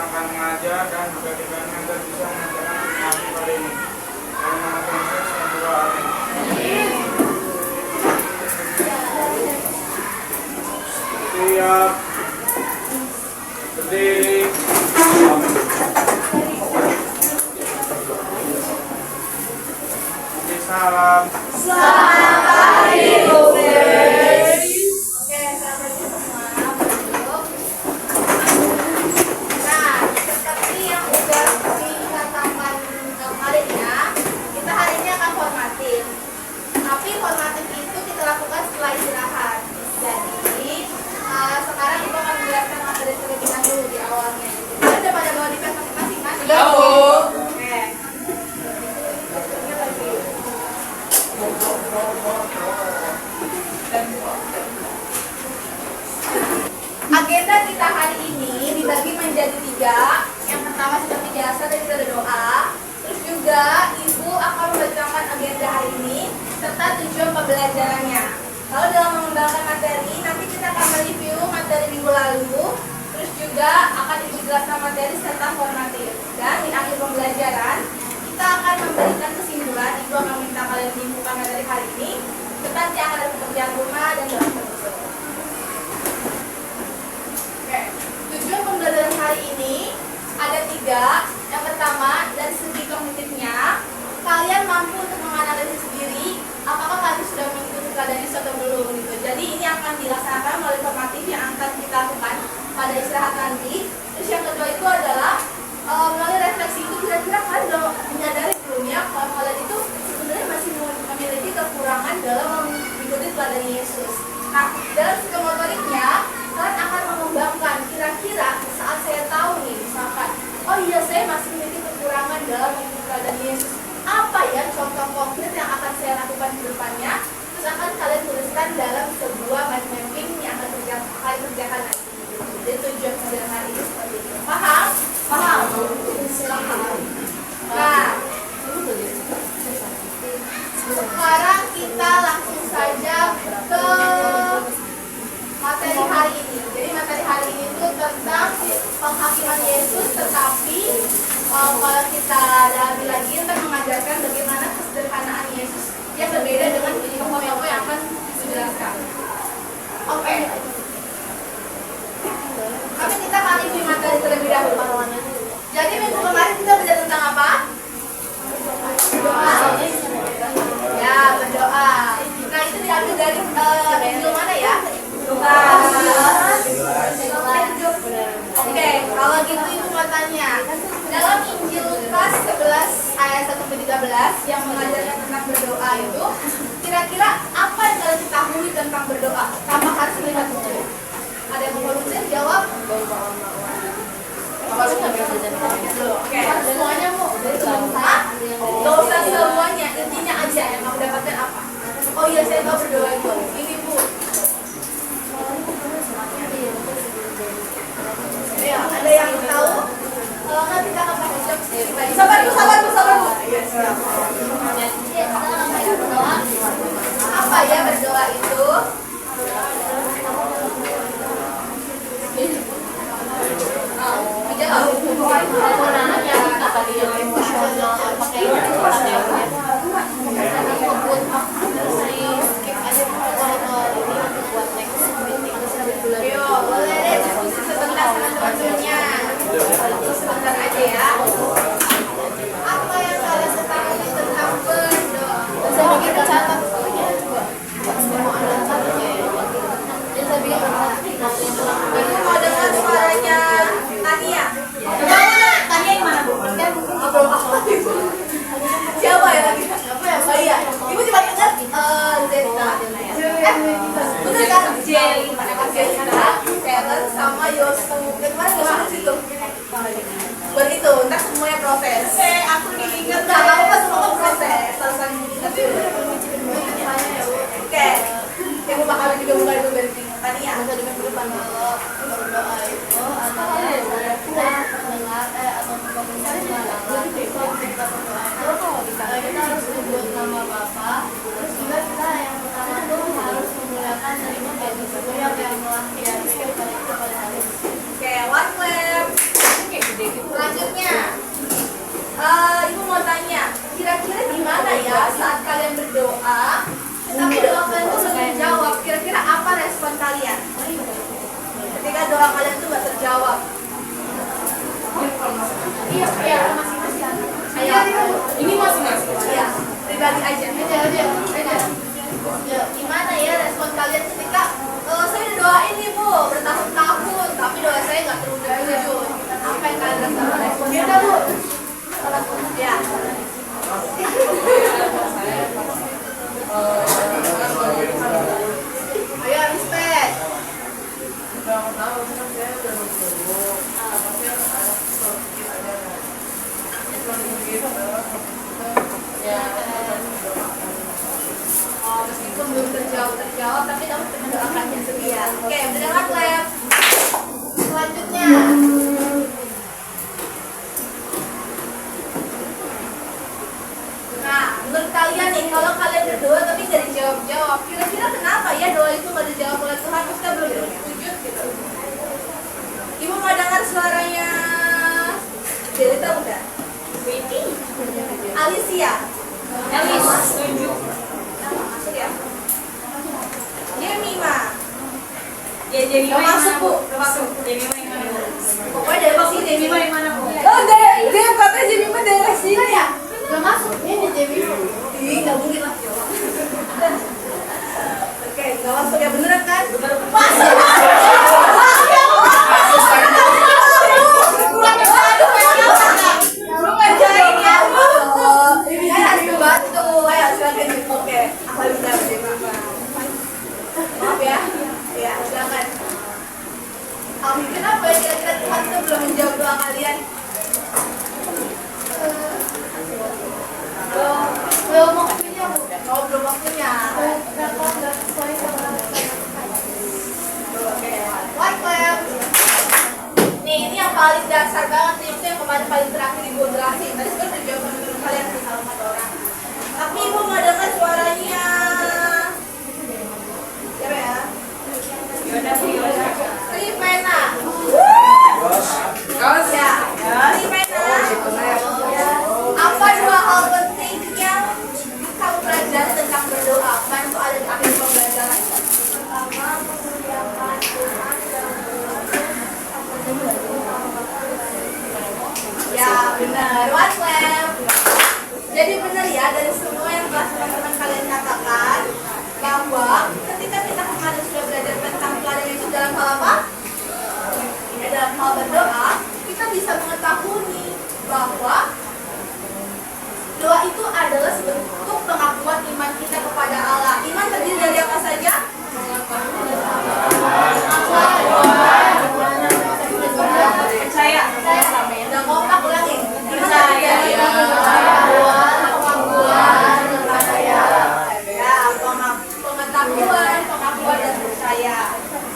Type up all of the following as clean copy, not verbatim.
akan mengajar dan juga kiranya kita bisa mengerjakan materi hari ini. Dalam nama Tuhan Yesus yang berdoa, amin. Siap. Berdiri. Salam. Selamat pagi, Bu Grace. Oke, selamat pagi semua. Masuk. Nah, seperti yang udah dikatakan kemarin ya, kita hari ini akan formatif. Tapi formatif itu kita lakukan setelah istirahat. Jadi, sekarang Ibu akan menjelaskan materi terlebih dahulu di awalnya. Udah pada bawa di masing-masing kan? Sudah, Bu. Oke. Agenda kita hari ini dibagi menjadi 3. Yang pertama seperti biasa dari berdoa. Terus juga Ibu akan membacakan agenda hari ini serta tujuan pembelajarannya. Lalu dalam mengembangkan materi, nanti kita akan mereview materi minggu lalu. Terus juga akan Ibu jelaskan materi serta formatif. Dan di akhir pembelajaran, kita akan memberikan kesimpulan. Ibu akan minta kalian menyimpulkan materi hari ini. Serta nanti akan ada pekerjaan rumah dan doa penutup. Oke, tujuan pembelajaran hari ini ada 3. Yang pertama, dari segi kognitifnya, kalian mampu untuk menganalisis diri apakah kalian sudah mengikuti keadaan Yesus atau belum gitu. Jadi ini akan dilaksanakan melalui formatif yang akan kita lakukan pada istirahat nanti. Terus yang kedua itu adalah melalui refleksi itu kira-kira kalian sudah menyadari belum ya kalau kalian itu sebenarnya masih memiliki kekurangan dalam mengikuti teladan Yesus. Nah, dalam psikomotoriknya kalian akan mengembangkan kira-kira saat saya tahu nih misalkan, oh iya saya masih memiliki kekurangan dalam mengikuti teladan Yesus. Apa ya contoh konkret yang akan saya lakukan di depannya? Terus akan kalian tuliskan dalam sebuah mind mapping yang akan kalian kerjakan nanti. Jadi tujuan pembelajaran hari ini seperti itu. Paham? Paham? Paham. Nah, sekarang kita langsung saja ke materi hari ini. Jadi materi hari ini itu tentang penghakiman Yesus, tetapi kalau kita dalami lagi akan mengajarkan bagaimana kesederhanaan Yesus yang berbeda dengan tokoh-tokoh yang akan dijelaskan. Oke. Tapi kita kali ini materi terlebih dahulu. Jadi minggu kemarin kita belajar tentang apa? Berdoa. Ya, berdoa. Nah, itu diambil dari Injil mana ya? Lukas. Oke, kalau gitu Ibu mau tanya. Dalam Injil Lukas 11 ayat 1-13 yang mengajarkan tentang berdoa itu, kira-kira apa yang kalian ketahui tentang berdoa? Tanpa harus melihat buku. Ada yang volunteer jawab? Oke, semuanya mau dari Hah? Gak usah semuanya, intinya aja yang kamu dapatkan apa? Oh iya, saya tahu berdoa itu. Ini Bu. Ya, ada yang tahu? Kalau nggak kita akan pakai jam sendiri. Sabar Bu. Apa ya berdoa itu? doa kalian tuh gak terjawab. Iya, masing-masing. Ini masing-masing. Iya, pribadi aja. Ya, gimana ya respon kalian ketika saya udah doain nih Bu bertahun-tahun, tapi doa saya nggak terwujud. Apa yang kalian rasakan? Responnya Bu? Ya. Ayo respect. Meskipun belum terjawab, tapi kamu mendoakan yang setia. Oke, mendengar lab. Selanjutnya. Nah, menurut kalian nih, kalau kalian berdoa tapi nggak dijawab-jawab, kira-kira kenapa ya doa itu nggak dijawab oleh Tuhan? Maksudnya belum terwujud gitu. Ibu mau dengar suaranya? Jadi tahu nggak? Alicia. Elis. Masuk ya. Jemima. Ya jadi Gak masuk Bu. Gak masuk. Jemima yang mana Bu? Pokoknya dari sini. Jemima yang mana Bu? Oh, dia katanya Jemima daerah sini ya? Gak masuk. Ini Jemima. Ih, gak mungkin lah. Oke, gak masuk ya, beneran kan? Masuk. Maaf ya, ya silakan. Kenapa ya kira-kira Tuhan itu belum menjawab doa kalian? Belum waktunya Bu. Oh, belum waktunya. Oke, white lab. Nih, ini yang paling dasar banget nih, itu yang kemarin paling terakhir ibu jelasin. Tadi sudah terjawab menurut kalian sih salah satu orang. Tapi ibu mau dengar suaranya. Siapa ya? Tripena. Ya. Tripena. Apa dua hal penting yang kamu pelajari tentang berdoa? Kan itu ada di akhir pembelajaran. Pertama, memuliakan Tuhan dan ya benar, what lab. Jadi benar ya dari semua yang telah teman-teman kalian katakan bahwa ketika kita kemarin sudah belajar tentang pelajaran itu dalam hal apa? Ya, dalam hal berdoa, kita bisa mengetahui bahwa doa itu adalah sebentuk pengakuan iman kita kepada Allah. Iman terdiri dari apa saja? Percaya. Udah kompak ulangi. Percaya. Pengakuan dan percaya.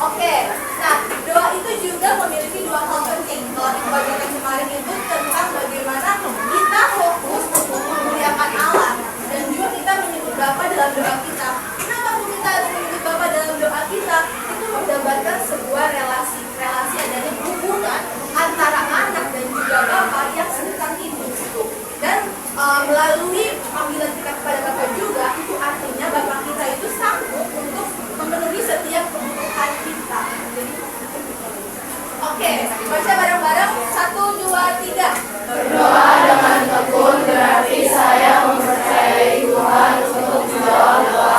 Oke. Nah, doa itu juga memiliki dua hal penting. Kalau di bagian kemarin itu tentang bagaimana kita fokus untuk memuliakan Allah dan juga kita menyebut Bapa dalam doa kita. Kenapa kita harus menyebut Bapa dalam doa kita? Itu menggambarkan sebuah relasi adanya hubungan antara anak dan juga Bapa yang sedang hidup. Dan melalui panggilan kita kepada Bapa juga, itu artinya Bapa kita itu sanggup untuk memenuhi setiap kebutuhan kita. Jadi, oke, baca bareng-bareng 1, 2, 3. Berdoa dengan tekun berarti saya mempercayai Tuhan untuk menjawab doa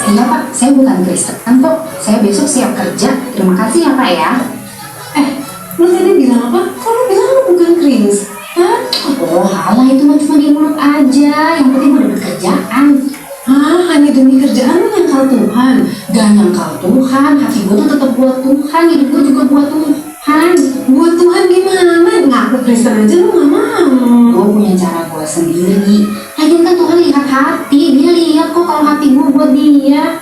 Iya Pak, saya bukan Kristen kok. Saya besok siap kerja. Terima kasih ya Pak ya. Lu tadi bilang apa? Kok lu bilang lu bukan Kristen? Hah? Oh halah, itu mah cuma di mulut aja. Yang penting udah kerjaan. Hanya demi kerjaan lu nyangkal Tuhan? Gak nyangkal Tuhan, hati gue tuh tetap buat Tuhan, hidup gue juga buat Tuhan. Buat Tuhan gimana? Ngaku Kristen aja lu gak mau. Gue punya cara gue sendiri. Lagian kan Tuhan lihat hati, dia lihat kok kalau hati gue buat dia.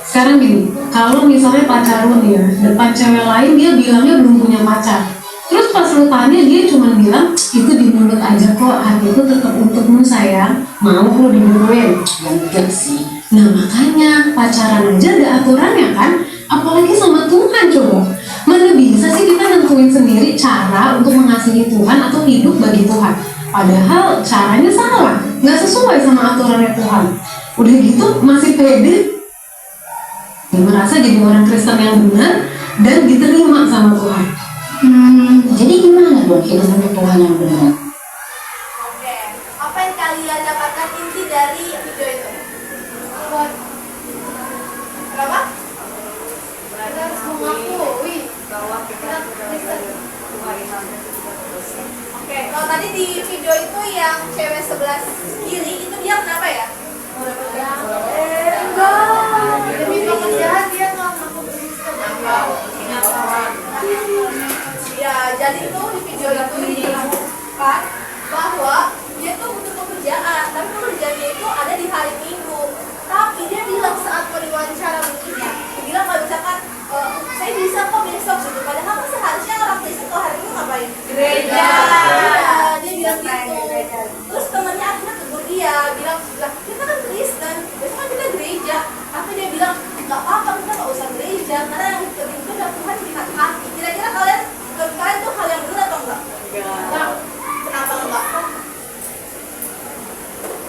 Sekarang gini, kalau misalnya pacar lu nih ya, depan cewek lain dia bilangnya belum punya pacar. Terus pas lu tanya dia cuma bilang, itu di mulut aja kok, hatiku tetap untukmu sayang. Mau lu digituin? Ya enggak sih. Nah makanya, pacaran aja ada aturannya kan? Apalagi sama Tuhan coba. Mana bisa sih kita nentuin sendiri cara untuk mengasihi Tuhan atau hidup bagi Tuhan. Padahal caranya salah, nggak sesuai sama aturannya Tuhan. Udah gitu masih pede. Dia merasa jadi orang Kristen yang benar dan diterima sama Tuhan. Jadi gimana dong hidup untuk Tuhan yang benar? Oke, apa yang kalian dapatkan inti dari video itu? Kenapa? Kita harus mengakui bahwa kita Kristen. Oke, kalau tadi di video itu yang cewek sebelah kiri itu dia kenapa ya? Enggak, demi pekerjaan dia nggak ngaku Kristen. Ya, jadi tuh di video itu dijelaskan bahwa dia tuh butuh pekerjaan, tapi pekerjaannya itu ada di hari Minggu. Tapi dia bilang saat diwawancara begini, dia bilang kalau misalkan saya bisa kok besok gitu. Padahal kan seharusnya orang Kristen kalau hari Minggu ngapain? Gereja. Ya, dia bilang gitu. Terus temennya akhirnya tegur dia, bilang lah kita kan Kristen, besok kan kita gereja. Tapi dia bilang nggak apa-apa, kita nggak usah gereja karena yang penting itu adalah Tuhan lihat hati. Kira-kira kalian tuh hal yang benar atau enggak? Enggak. Kenapa enggak?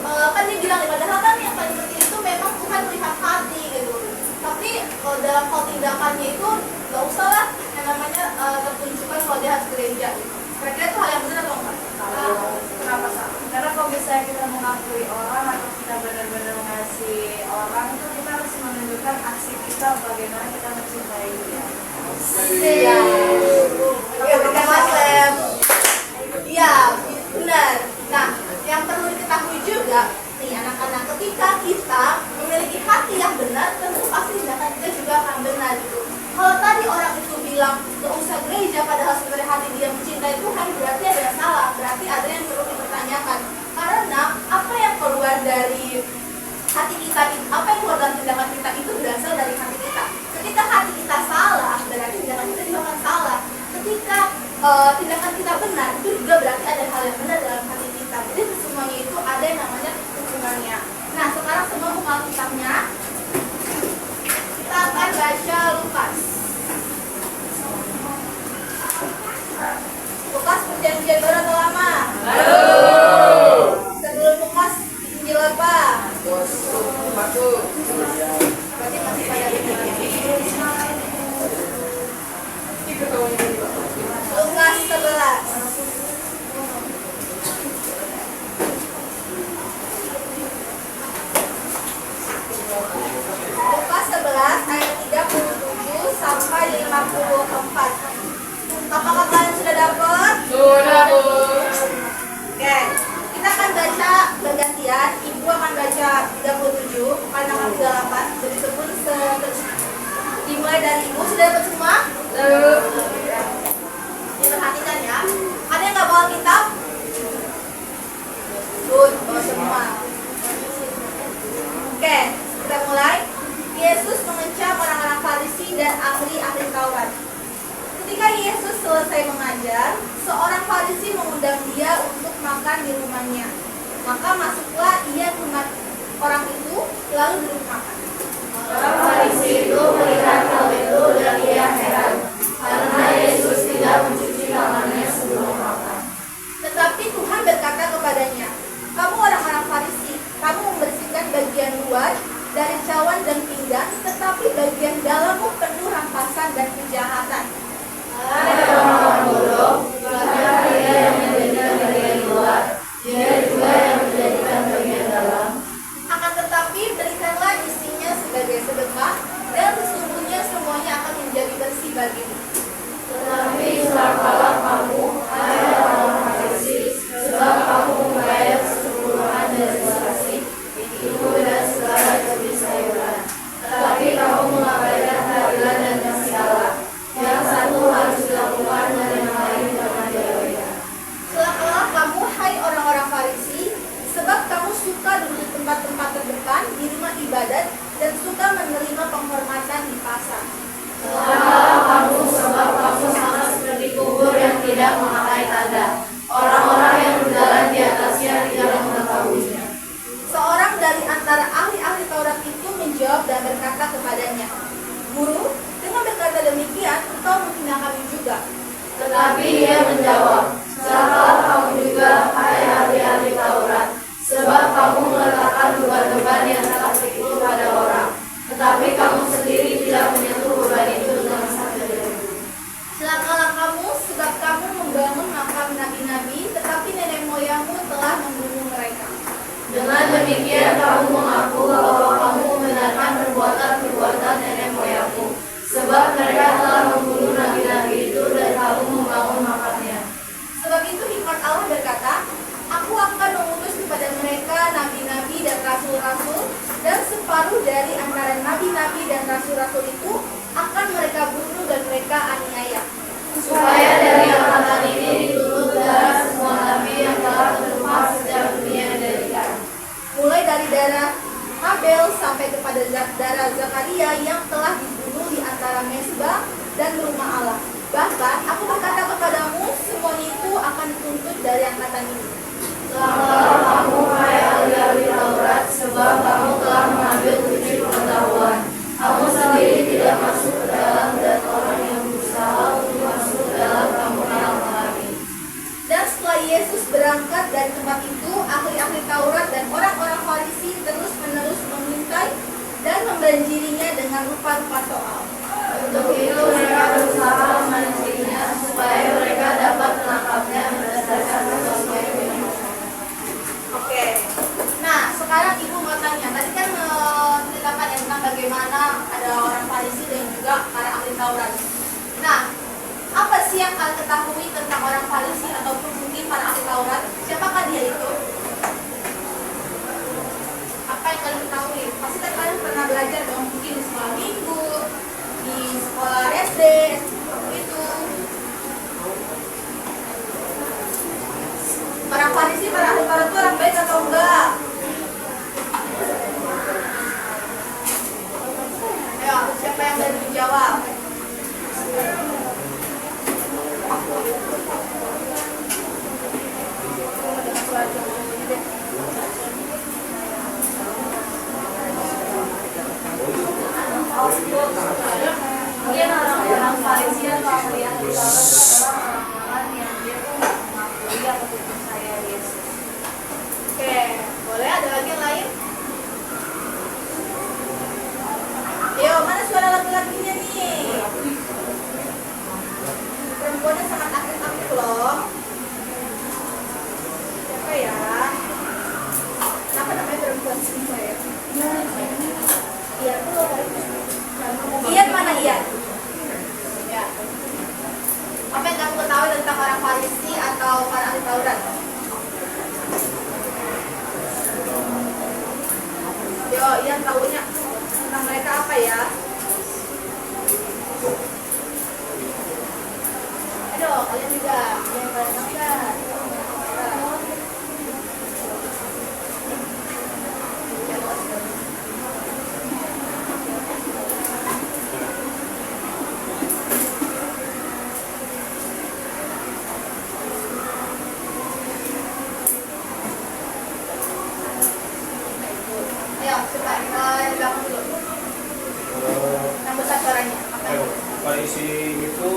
Kan dia bilang padahal kan yang paling penting itu memang Tuhan melihat hati gitu. Tapi dalam hal tindakannya itu nggak usah lah yang namanya tertunjukkan kalau dia harus gereja. Kira-kira itu hal yang benar atau enggak? Kenapa salah? Karena kalau misalnya kita mengakui orang atau kita benar-benar mengasihi orang itu kita harus menunjukkan aksi kita bagaimana kita mencintai dia. Iya. Oke, pertama Sam. Iya, benar. Nah, yang perlu diketahui juga nih anak-anak, ketika kita memiliki hati yang benar, tentu pasti tindakan kita juga akan benar gitu. Kalau tadi orang itu bilang gak usah gereja padahal sebenarnya hati dia mencintai Tuhan, berarti ada yang salah, berarti ada yang perlu dipertanyakan. Karena apa yang keluar dari hati kita, apa yang keluar dari tindakan kita itu berasal dari hati kita. Ketika hati kita salah, berarti tindakan kita juga akan salah. Ketika tindakan kita benar, itu juga berarti ada hal yang benar dalam hati kita. Jadi semuanya itu ada yang namanya hubungannya. Nah, sekarang semua buka kitabnya. Kita akan baca Lukas. Lukas perjanjian baru atau lama? Baru. Sebelum Lukas Injil apa? Berarti masih pada Lukas 11. Lukas 11 ayat 37 sampai 54. Apakah kalian sudah dapat? Sudah, Bu. Oke, kita akan baca bergantian. Ibu akan baca 37, karena akan 38. Jadi sebelum dimulai dari ibu. Sudah dapat semua? Diperhatikan ya. Ada yang nggak bawa kitab? Good, bawa semua. Oke, kita mulai. Yesus mengecam orang-orang Farisi dan ahli-ahli Taurat. Ketika Yesus selesai mengajar, seorang Farisi mengundang dia untuk makan di rumahnya. Maka masuklah ia ke rumah orang itu, lalu duduk makan. Orang Farisi itu melihat hal itu dan ia heran, karena Yesus tidak mencuci tangannya sebelum makan. Tetapi Tuhan berkata kepadanya, kamu orang-orang Farisi, kamu membersihkan bagian luar dari cawan dan pinggan, tetapi bagian dalammu penuh rampasan dan kejahatan. Hai orang-orang bodoh, bukankah dia yang menjadikan bagian luar, dia juga yang menjadikan bagian dalam. Akan tetapi berikanlah isinya bagimu. Tetapi celakalah kamu, hai orang Farisi, sebab kamu membayar kesepuluhan dari saksi, ibu dan segala jenis sayuran. Tetapi kamu mengabaikan keadilan dan kasih Allah. Yang satu harus dilakukan dan yang lain jangan diabaikan. Celakalah kamu, hai orang-orang Farisi, sebab kamu suka duduk di tempat-tempat terdepan di rumah ibadat dan suka menerima penghormatan di pasar. Celakalah kamu, sebab kamu sama seperti kubur yang tidak memakai tanda. Orang-orang yang berjalan di atasnya tidak mengetahuinya. Seorang dari antara ahli-ahli Taurat itu menjawab dan berkata kepadanya, Guru, dengan berkata demikian, engkau menghina kami juga. Tetapi ia menjawab, celakalah kamu juga, hai ahli-ahli Taurat, sebab kamu meletakkan beban-beban yang sakit itu pada orang, tetapi kamu sendiri tidak menyentuh beban itu dengan sakit jari. Celakalah kamu, sebab kamu membangun makam nabi-nabi, tetapi nenek moyangmu telah membunuh mereka. Dengan demikian kamu mengaku bahwa kamu membenarkan perbuatan-perbuatan nenek moyangmu, sebab mereka telah membunuh nabi-nabi itu dan kamu membangun makamnya. Sebab itu hikmat Allah berkata, Aku akan mengutus kepada mereka nabi-nabi dan rasul-rasul, dan separuh dari antara nabi-nabi dan rasul-rasul itu akan mereka bunuh dan mereka aniaya. Supaya dari angkatan ini dituntut darah semua nabi yang telah tertumpah sejak dunia didirikan. Mulai dari darah Habel sampai kepada darah Zakaria yang telah dibunuh di antara Mesbah dan rumah Allah. Bahkan aku berkata kepadamu, semuanya itu akan dituntut dari angkatan ini. Celakalah kamu, hai ahli-ahli Taurat, sebab kamu telah mengambil kunci pengetahuan. Kamu sendiri tidak masuk ke dalam dan orang yang berusaha untuk masuk ke dalam kamu yang mengalami. Dan setelah Yesus berangkat dari tempat itu, ahli-ahli Taurat dan orang-orang Farisi terus-menerus mengintai dan membanjirinya dengan rupa-rupa soal. Untuk itu mereka berusaha memancingnya supaya mereka dapat menangkapnya berdasarkan sesuatu yang Oke. Nah, sekarang Ibu mau tanya. Tadi kan menceritakan ya tentang bagaimana ada orang Farisi dan juga para ahli Taurat. Nah, apa sih yang kalian ketahui tentang orang Farisi ataupun mungkin para ahli Taurat? Siapakah dia itu? Apa yang kalian ketahui? Pasti kan kalian pernah belajar dong, mungkin di sekolah minggu, di sekolah SD, itu. Para Farisi, para ahli Taurat itu orang baik atau enggak? Ayo, siapa yang berani menjawab? Mungkin orang-orang Farisi atau ahli-ahli Taurat adalah orang-orang yang dia tuh mengakui atau percaya Yesus. Oke, boleh ada lagi yang lain? Yo, mana suara laki-lakinya nih? Perempuannya sangat aktif-aktif loh. Siapa ya? Kenapa namanya perempuan semua ya? Iya tuh. Ian mana Ian? Ya. Apa yang kamu ketahui tentang orang Farisi atau para ahli Taurat? Yo, Ian tahunya tentang mereka apa ya? Aduh, kalian juga yang kalian makan. Ayo, coba yang belakang dulu. Yang besar suaranya. Apa itu? Farisi itu,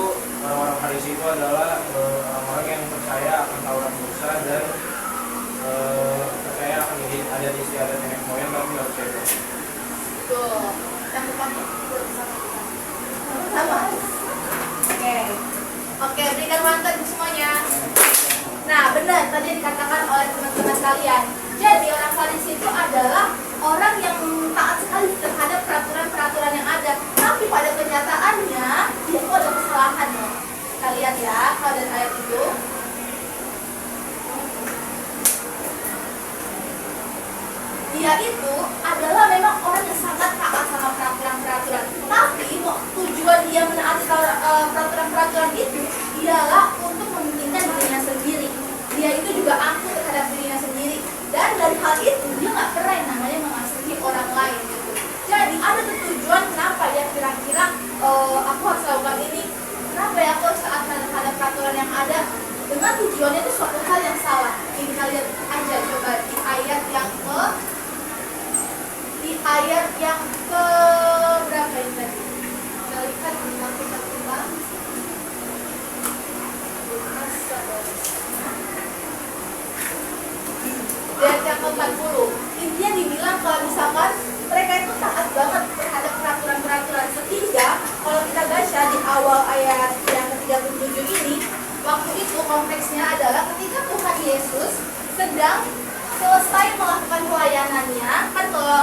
orang-orang Farisi itu adalah orang-orang yang percaya akan Taurat Musa dan percaya akan adat istiadat nenek moyang tapi nggak percaya. Tuh, yang depan sama. Oke. Oke, berikan mantan semuanya. Nah, benar tadi dikatakan oleh teman-teman kalian. Jadi orang Farisi itu adalah orang yang taat sekali terhadap peraturan-peraturan yang ada. Tapi pada kenyataannya dia itu adalah peraturan yang ada dengan tujuannya itu suatu hal yang salah. Ini kalian aja coba di ayat yang ke berapa ini tadi? Kita lihat ulang. Ayat yang ke-40. Intinya dibilang kalau misalkan mereka itu taat banget terhadap peraturan-peraturan, sehingga kalau kita baca di awal ayat yang ke-37 ini, waktu itu konteksnya adalah ketika Tuhan Yesus sedang selesai melakukan pelayanannya. Kan kalau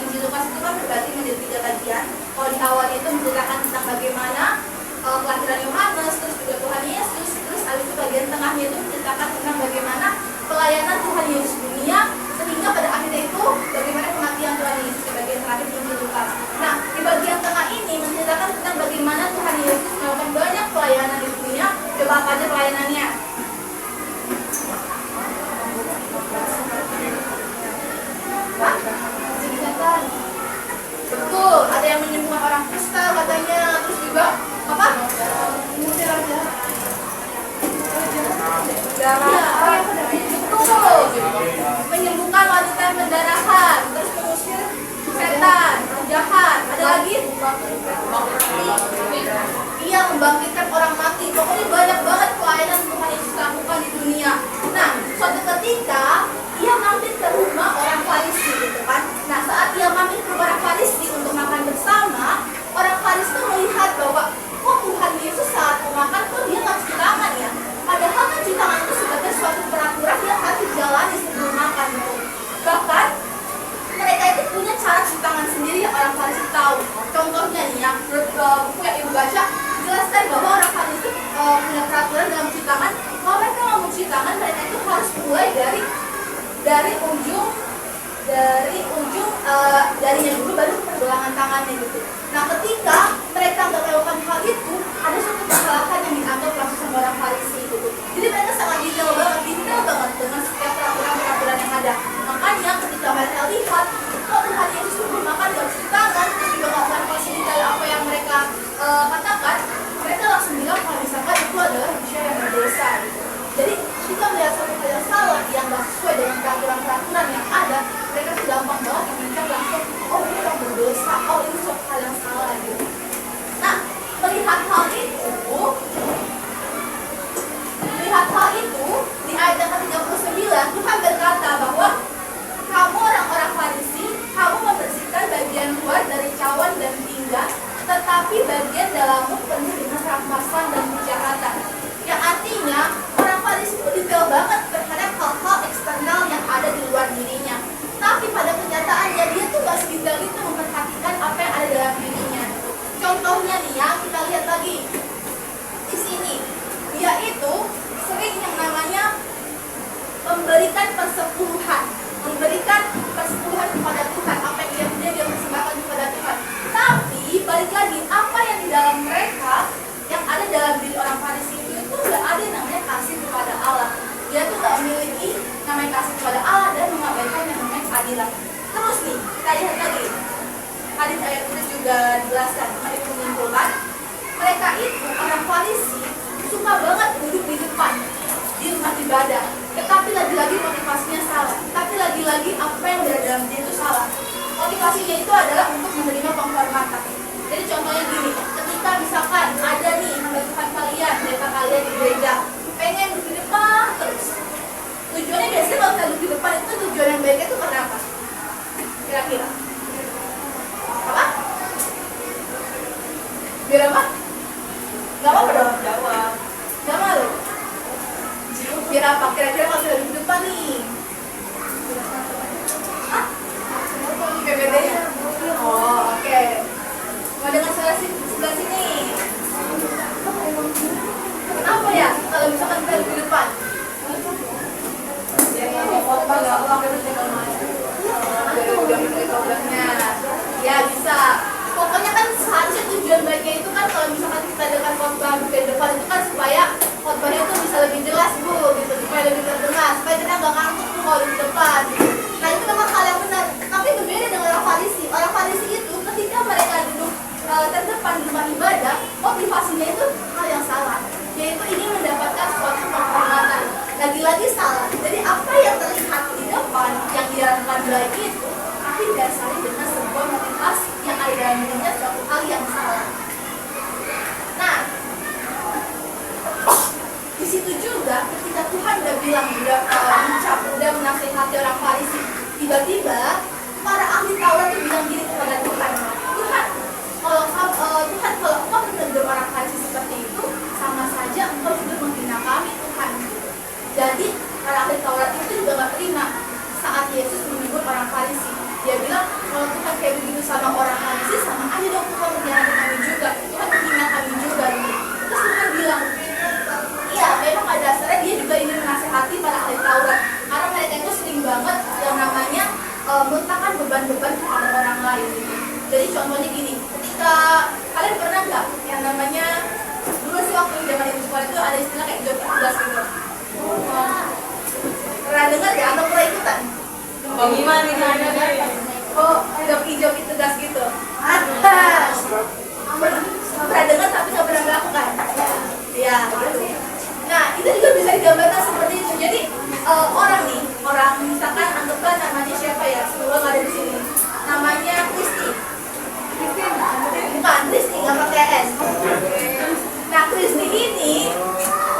Injil Lukas itu kan terbagi menjadi 3 bagian. Kalau di awal itu menceritakan tentang bagaimana kelahiran Yohanes, terus juga Tuhan Yesus, terus habis itu bagian tengahnya itu menceritakan tentang bagaimana pelayanan Tuhan Yesus dunia, sehingga pada akhirnya itu bagaimana kematian Tuhan Yesus di bagian terakhir Injil Lukas. Nah, di bagian tengah ini menceritakan tentang bagaimana Tuhan Yesus melakukan banyak pelayanan di dunia. Coba apa aja pelayanannya? Hah? Kesehatan. Betul, ada yang menyembuhkan orang kusta katanya, terus juga apa? Darah. Betul. Menyembuhkan wanita yang pendarahan, terus mengusir setan, jahat. Ada lagi? Ia membangkitkan orang mati. Pokoknya banyak banget pelayanan Tuhan Yesus lakukan di dunia. Nah, suatu ketika ia mampir ke rumah orang Farisi gitu kan. Nah, saat ia mampir ke rumah orang Farisi untuk makan bersama, orang Farisi itu melihat bahwa kok Tuhan Yesus saat mau makan kok dia nggak cuci tangan ya. Padahal kan cuci tangan itu sebagai suatu peraturan yang harus dijalani sebelum makan. Bahkan mereka itu punya cara cuci tangan sendiri yang orang Farisi tahu. Contohnya nih ya, buku yang ibu baca jelaskan bahwa orang Farisi punya peraturan dalam cuci tangan. Kalau mereka mau mencuci tangan, mereka itu harus mulai dari ujung jarinya dulu, baru ke pergelangan tangannya gitu. Nah, ketika mereka nggak melakukan hal itu, ada suatu kesalahan yang dianggap langsung sama orang Farisi gitu. Jadi mereka sangat detail banget dengan setiap peraturan yang ada. Makanya ketika mereka lihat kok Tuhan Yesus sebelum makan nggak cuci tangan, terus juga nggak konfirmasi detail apa yang mereka katakan, mereka langsung bilang kalau misalkan itu adalah manusia yang berdosa gitu. Jadi kita melihat suatu hal yang salah yang nggak sesuai dengan peraturan-peraturan yang ada, mereka tuh gampang banget mengincar langsung, oh ini orang berdosa, oh ini suatu hal yang salah gitu. Nah, melihat hal itu di ayat yang ke-39 Tuhan berkata bahwa kamu orang-orang Farisi, kamu membersihkan bagian luar dari cawan dan pinggan, tetapi bagian dalammu penuh dengan rampasan dan kejahatan. Yang artinya orang Farisi itu detail banget terhadap hal-hal eksternal yang ada di luar dirinya. Tapi pada kenyataannya dia tuh gak sedetail itu memperhatikan apa yang ada dalam dirinya. Contohnya nih ya, kita lihat lagi di sini. Dia itu sering yang namanya memberikan persepuluhan kepada Tuhan, apa yang dia persembahkan kepada Tuhan. Tapi balik lagi, apa yang di dalam mereka, yang ada dalam diri orang Farisi itu nggak ada yang namanya kasih kepada Allah. Dia tuh nggak memiliki namanya kasih kepada Allah dan mengabaikan yang namanya keadilan. Terus nih, kita lihat lagi. Hadis ayat itu juga dijelaskan, hadis menyimpulkan mereka itu orang Farisi suka banget duduk di depan di rumah ibadah, tetapi lagi-lagi motivasinya salah. Tapi lagi-lagi apa yang berada dalam diri itu salah. Motivasinya itu adalah untuk menerima penghormatan. Jadi contohnya gini, ketika misalkan ada nih Tuhan kalian, mereka kalian di gereja, pengen duduk di depan terus. Tujuannya biasanya kalau kita duduk di depan itu tujuan yang baiknya itu kenapa? Kira-kira? Apa? Biar apa? Gak apa-apa dong? Jawab. Gak malu? Biar apa? Kira-kira kalau kita duduk di depan nih? Hah? PPD-nya? Oh, oke. Mau dengar sebelah sini. Kenapa ya? Kalau misalkan kita duduk di depan? Ya bisa. Pokoknya kan seharusnya tujuan baiknya itu kan kalau misalkan kita dengar khotbah di depan itu kan supaya khotbahnya itu bisa lebih jelas bu, gitu, supaya lebih terdengar, supaya kita nggak ngantuk tuh kalau di depan. Nah itu memang hal yang benar. Tapi berbeda dengan orang Farisi. Orang Farisi itu ketika mereka duduk terdepan di rumah ibadah, motivasinya itu hal yang salah, yaitu ingin mendapat lagi-lagi salah. Jadi apa yang terlihat di depan yang dirasakan baik itu, tapi didasari dengan sebuah motivasi yang ada dalam dirinya suatu hal yang salah. Nah, di situ juga ketika Tuhan udah bilang, udah menasihati orang Farisi, tiba-tiba para ahli Taurat itu bilang gini kepada Tuhan, Tuhan kalau engkau menegur orang Farisi seperti itu, sama saja engkau juga menghina kami Tuhan. Jadi para ahli Taurat itu juga gak terima saat Yesus menegur orang Farisi. Dia bilang kalau Tuhan kayak begitu sama orang Farisi, sama aja dong Tuhan mengkhianati kami juga, Tuhan menghina kami juga gitu. Terus Tuhan bilang, iya memang pada dasarnya dia juga ingin menasehati para ahli Taurat, karena mereka itu sering banget yang namanya meletakkan beban-beban kepada orang lain gitu. Jadi contohnya gini, ketika kalian pernah nggak yang namanya dulu sih waktu zaman di sekolah itu ada istilah kayak joki tugas gitu. Pernah dengar ya atau pernah ikutan? Oh gimana nih? Oh, joki tugas gitu. Pernah dengar tapi nggak pernah melakukan? Ya, gitu. Nah, itu juga bisa digambarkan seperti itu. Jadi orang misalkan anggaplah namanya siapa ya? Sebelum ada di sini. Namanya Kristi. Bukan Kristi, nggak pakai S. Nah, Kristi ini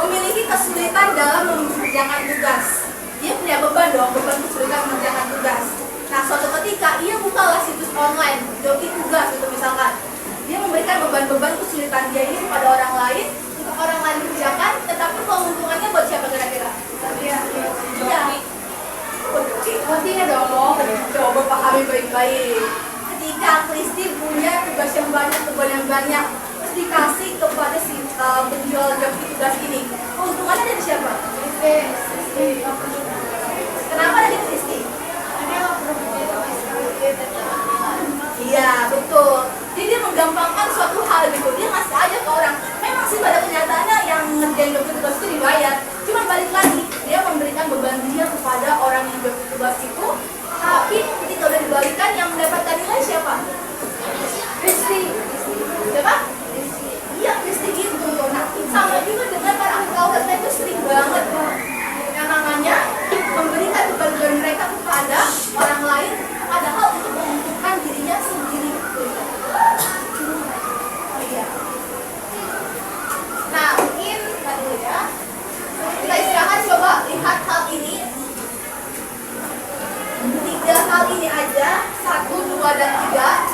memiliki kesulitan dalam mengerjakan tugas. Dia punya beban kesulitan mengerjakan tugas. Nah, suatu ketika ia bukalah situs online joki tugas itu misalkan. Dia memberikan beban-beban kesulitan dia ini kepada orang lain untuk orang lain mengerjakan, tetapi keuntungannya buat siapa kira-kira? Iya. Pentingnya dong, coba pahami baik-baik. Ketika Kristi punya tugas yang banyak, beban yang banyak, terus dikasih kepada si penjual joki tugas ini, keuntungannya dari siapa? Kenapa dari Kristi? Iya, betul. Jadi dia menggampangkan suatu hal gitu. Dia ngasih aja ke orang. Memang sih pada kenyataannya yang ngerjain joki tugas itu dibayar. Cuman balik lagi, dia memberikan beban dia kepada orang yang joki tugas itu. Tapi ketika udah dibalikan, yang mendapatkan nilai siapa? Kristi. Siapa? Iya, Kristi gitu. Nah, sama juga dengan para ahli Taurat itu sering banget yang namanya memberikan beban-beban mereka kepada orang lain, padahal untuk menguntungkan dirinya sendiri. Iya. Nah, mungkin dulu ya. Kita istirahat, coba lihat hal ini. 3 hal ini aja, 1, 2, dan 3.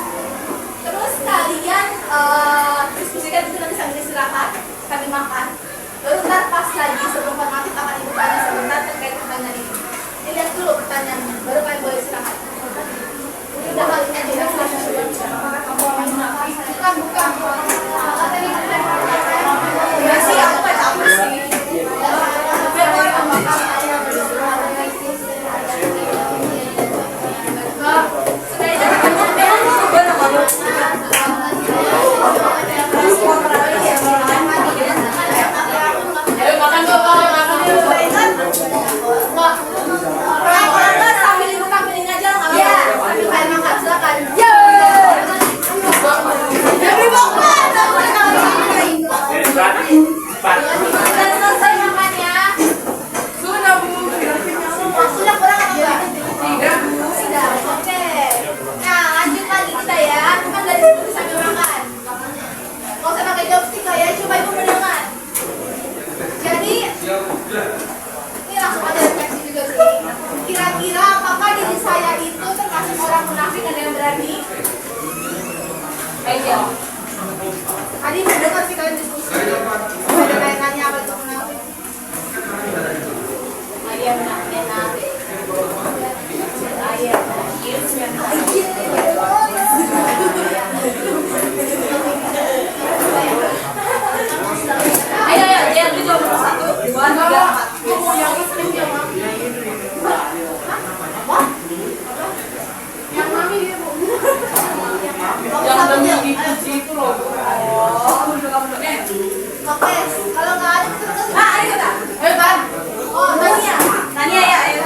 Terus kalian diskusikan itu nanti sambil istirahat, sambil makan. Lalu ntar pas lagi sebelum formatif akan ibu tanya sebentar terkait pertanyaan ini. Ini lihat dulu pertanyaannya, baru kalian boleh istirahat. Udah hal ini aja yang saya sudah bukan. Ya sih, aku kan apa sih? Biar orang makan. Sudah itu ayo makan dulu, makan dulu. Nggak, sambil ibu kamilin aja nggak apa-apa. Sambil kalian makan, silakan. Jadi makan. Sudah selesai makannya. Sudah Bu. Sudah kurang apa enggak? Sudah. Oke. Nah, lanjut lagi kita ya. Kan dari diskusi sambil makan. Nggak usah pakai joystick ya. Coba ibu mendengar. Jadi ini langsung ada refleksi juga sih. Kira-kira apakah diri saya itu termasuk orang munafik? Ada yang berani? Ayo. Tadi mendengar sih kalian diskusi. Ada kaitannya apa itu munafik? Ayah munafik. Ayo, yang itu 1, 2, 3, 4. Yang itu apa? Yang mami dia Bu. Yang demi dipuji itu loh. Oke, kalau nggak ada kita terus. Ayo kita. Ayo kan. Oh, Tania ya, ayo.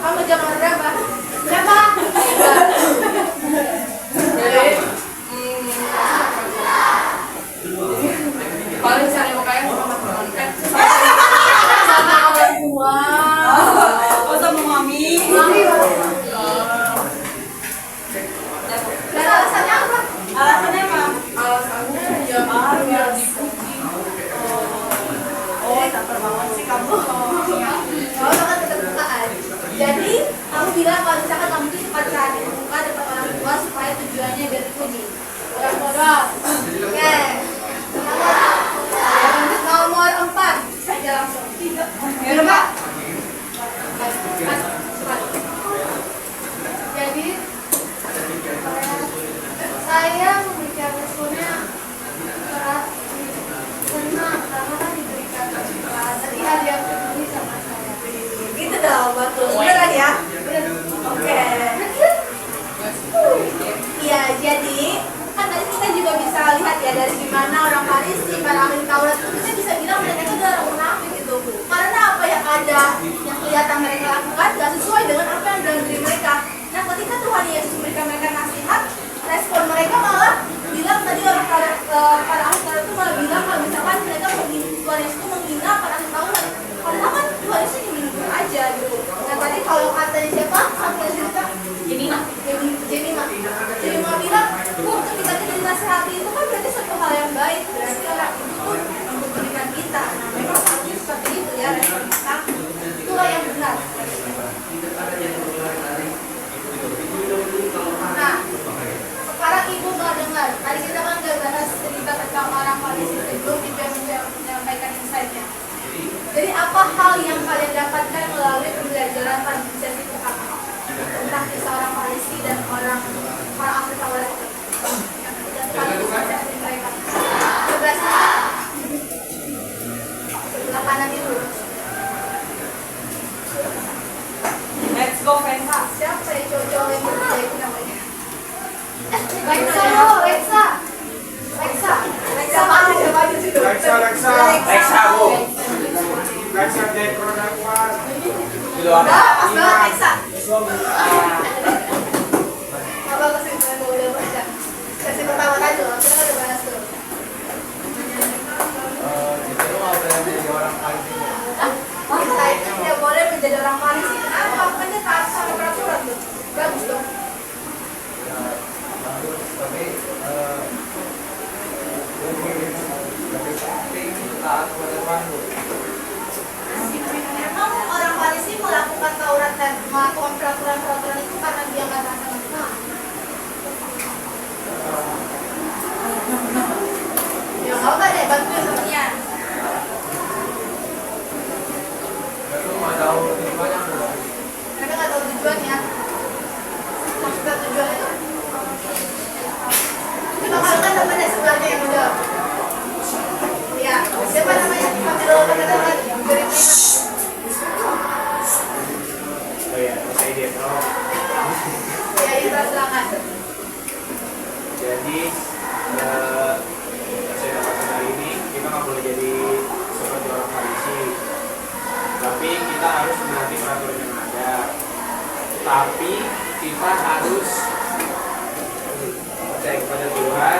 Kamu jam nomor berapa? Berapa? Jadi, kalau misalnya mau kalian sama teman Sama orang tua. oh sama mami. Dan alasannya apa? Alasannya mah? Alasannya ya biar dipuji. Oh, caper banget sih kamu. Kalau kan keterbukaan. Jadi kamu bilang kalau misalkan kamu itu suka cari muka depan orang tua supaya tujuannya biar dipuji. Orang bodoh. Oke. Nomor 4 saja langsung. Ya udah Pak. Jadi saya memikirkan responnya berat senang karena kan diberikan tadi ada yang peduli sama saya. Gitu dong, betul. Beneran ya? Bener. Oke. Iya, jadi kan tadi kita juga bisa lihat ya dari gimana orang Farisi, para ahli Taurat itu kita bisa bilang mereka itu adalah orang munafik gitu. Karena apa yang ada, yang kelihatan mereka lakukan gak sesuai dengan apa yang dalam diri mereka. Nah, ketika Tuhan Yesus memberikan mereka nasihat, respon mereka malah bilang tadi orang para ahli Taurat itu malah bilang kalau misalkan mereka Tuhan Yesus itu menghina para ahli Taurat. Padahal kan Tuhan Yesus hanya menghibur aja gitu. Nah, tadi kalau katanya siapa? Sampai cerita Jemima bilang, ketika kita dinasihati itu kan berarti suatu hal yang baik, berarti orang itu pun memberikan kita. Nah, memang harusnya seperti itu ya, respon kita. Itulah yang benar. Nah, sekarang ibu mau dengar. Tadi kita kan udah bahas cerita tentang orang Farisi sebelum ibu yang menyampaikan insight-nya. Jadi apa hal yang kalian dapatkan melalui pembelajaran transisi Tuhan? Tentang kisah orang Farisi dan para ahli Taurat itu. Dan sekaligus nasihatin mereka. Sebelah sebelah kanan itu. Let's go Venka. Siapa ya cowok-cowok yang berbeda itu namanya? Reksa lo, Reksa. Siapa aja situ? Reksa, Bu. Reksa jadi produk kuat. Udah, pas banget Reksa. Apa kesimpulan gue udah baca? Sesi pertama kan tuh, kita kan udah bahas tuh. Kita tuh mau jadi orang Farisi. Kita itu tidak boleh menjadi orang Farisi. Kenapa? Makanya taat sama peraturan tuh. Bagus dong. Tapi lebih penting taat kepada Tuhan, Bu. Emang orang Farisi melakukan Taurat dan melakukan peraturan-peraturan itu karena dia nggak taat sama Tuhan? Ya nggak apa deh, bantuin temennya. Kita tuh mau tahu tujuannya, Bu. Mereka nggak tahu tujuannya. Maksudnya tujuan itu? Coba kalau kan temennya sebelahnya yang udah. Ya, siapa namanya? Sambil lo kata-kata Oh iya, saya dia tahu. ya, Indra silakan. Jadi saya dapatkan hari ini kita nggak boleh jadi seperti orang Farisi, tapi kita harus menaati peraturan yang ada. Tapi kita harus percaya kepada Tuhan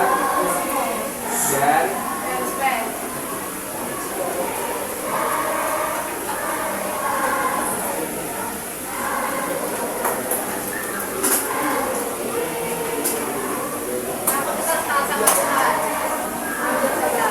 dan Respect. Nah, kita taat sama Tuhan. Jujur saja.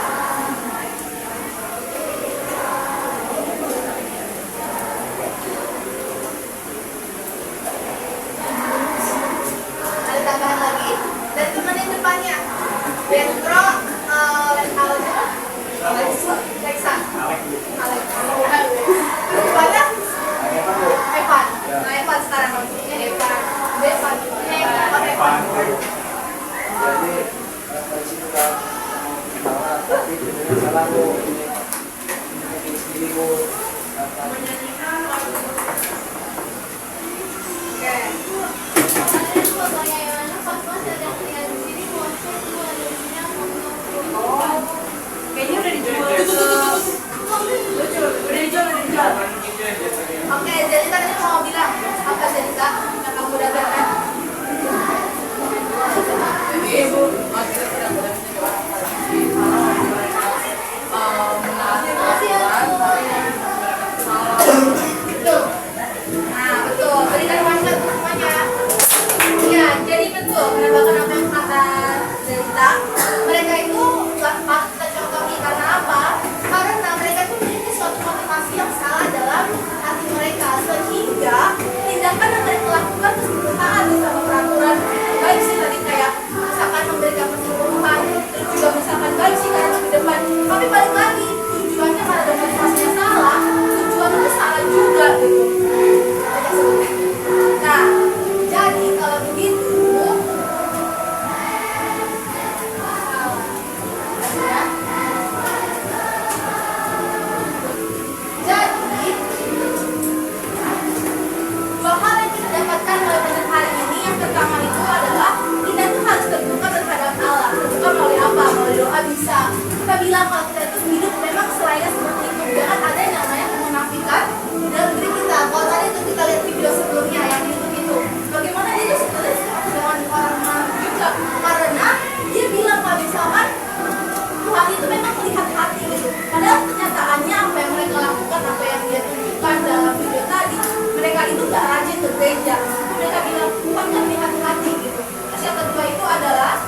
ke gereja. Mereka bilang Tuhan kan lihat hati gitu. Terus yang kedua itu adalah